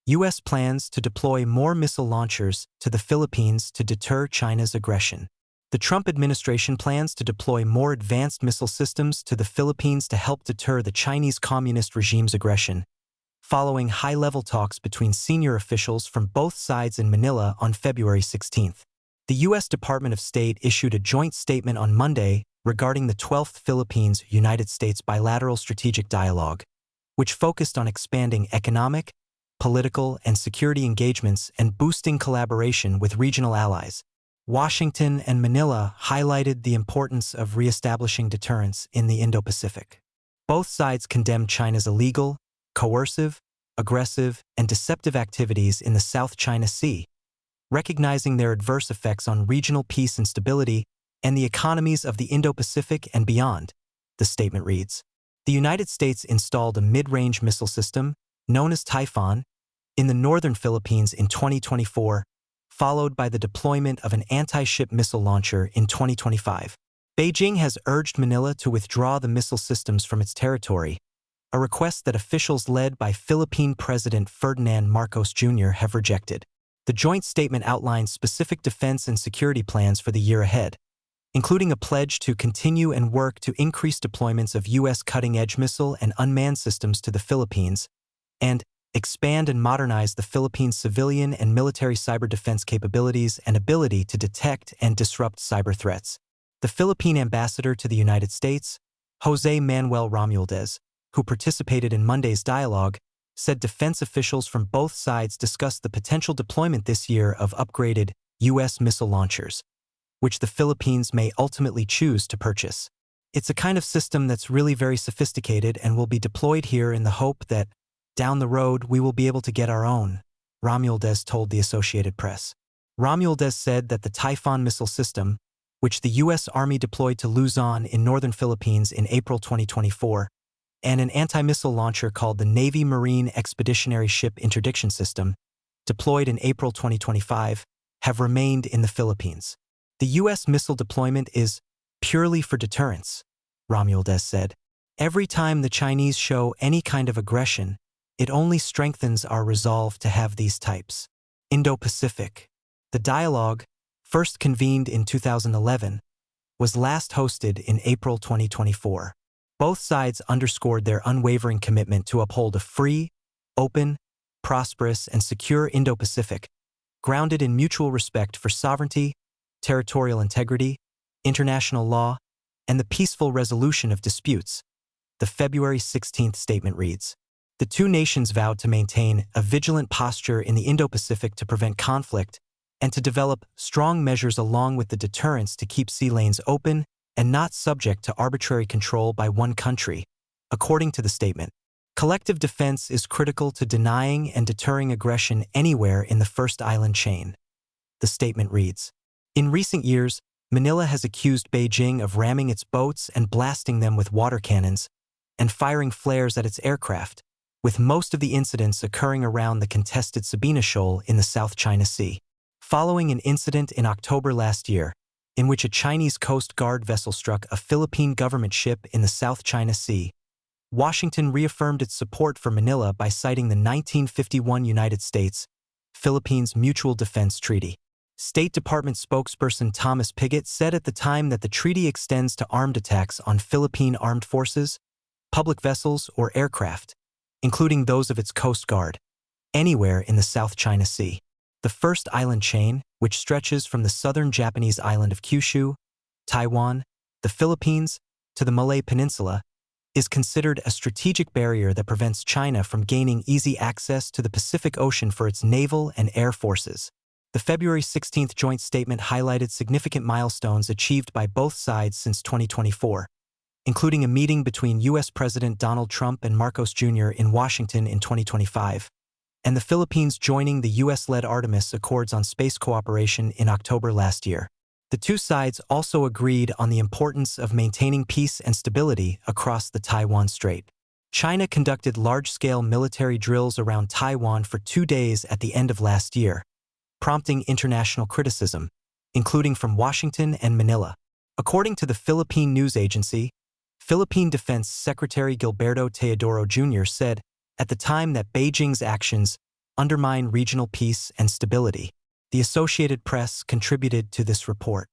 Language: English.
U.S. plans to deploy more missile launchers to the Philippines to deter China's aggression. The Trump administration plans to deploy more advanced missile systems to the Philippines to help deter the Chinese Communist regime's aggression, following high-level talks between senior officials from both sides in Manila on February 16. The U.S. Department of State issued a joint statement on Monday regarding the 12th Philippines-United States bilateral strategic dialogue, which focused on expanding economic, political, and security engagements and boosting collaboration with regional allies. Washington and Manila highlighted the importance of reestablishing deterrence in the Indo-Pacific. Both sides condemned China's illegal, coercive, aggressive, and deceptive activities in the South China Sea, recognizing their adverse effects on regional peace and stability and the economies of the Indo-Pacific and beyond, the statement reads. The United States installed a mid-range missile system, known as Typhoon, in the northern Philippines in 2024, followed by the deployment of an anti-ship missile launcher in 2025. Beijing has urged Manila to withdraw the missile systems from its territory, a request that officials led by Philippine President Ferdinand Marcos Jr. have rejected. The joint statement outlines specific defense and security plans for the year ahead, including a pledge to continue and work to increase deployments of U.S. cutting-edge missile and unmanned systems to the Philippines, and expand and modernize the Philippines' civilian and military cyber defense capabilities and ability to detect and disrupt cyber threats. The Philippine ambassador to the United States, Jose Manuel Romualdez, who participated in Monday's dialogue, said defense officials from both sides discussed the potential deployment this year of upgraded U.S. missile launchers, which the Philippines may ultimately choose to purchase. It's a kind of system that's really very sophisticated and will be deployed here in the hope that, down the road, we will be able to get our own, Romualdez told the Associated Press. Romualdez said that the Typhoon missile system, which the U.S. Army deployed to Luzon in northern Philippines in April 2024, and an anti-missile launcher called the Navy Marine Expeditionary Ship Interdiction System, deployed in April 2025, have remained in the Philippines. The U.S. missile deployment is purely for deterrence, Romualdez said. Every time the Chinese show any kind of aggression, it only strengthens our resolve to have these types. Indo-Pacific. The dialogue, first convened in 2011, was last hosted in April 2024. Both sides underscored their unwavering commitment to uphold a free, open, prosperous, and secure Indo-Pacific, grounded in mutual respect for sovereignty, territorial integrity, international law, and the peaceful resolution of disputes, the February 16 statement reads. The two nations vowed to maintain a vigilant posture in the Indo-Pacific to prevent conflict and to develop strong measures along with the deterrence to keep sea lanes open and not subject to arbitrary control by one country, according to the statement. Collective defense is critical to denying and deterring aggression anywhere in the First Island chain, the statement reads. In recent years, Manila has accused Beijing of ramming its boats and blasting them with water cannons and firing flares at its aircraft, with most of the incidents occurring around the contested Sabina Shoal in the South China Sea. Following an incident in October last year, in which a Chinese Coast Guard vessel struck a Philippine government ship in the South China Sea, Washington reaffirmed its support for Manila by citing the 1951 United States-Philippines Mutual Defense Treaty. State Department spokesperson Thomas Pigott said at the time that the treaty extends to armed attacks on Philippine armed forces, public vessels, or aircraft, including those of its Coast Guard, anywhere in the South China Sea. The First Island chain, which stretches from the southern Japanese island of Kyushu, Taiwan, the Philippines, to the Malay Peninsula, is considered a strategic barrier that prevents China from gaining easy access to the Pacific Ocean for its naval and air forces. The February 16 joint statement highlighted significant milestones achieved by both sides since 2024, including a meeting between U.S. President Donald Trump and Marcos Jr. in Washington in 2025, and the Philippines joining the U.S.-led Artemis Accords on space cooperation in October last year. The two sides also agreed on the importance of maintaining peace and stability across the Taiwan Strait. China conducted large-scale military drills around Taiwan for 2 days at the end of last year, prompting international criticism, including from Washington and Manila. According to the Philippine news agency, Philippine Defense Secretary Gilberto Teodoro Jr. said at the time that Beijing's actions undermine regional peace and stability. The Associated Press contributed to this report.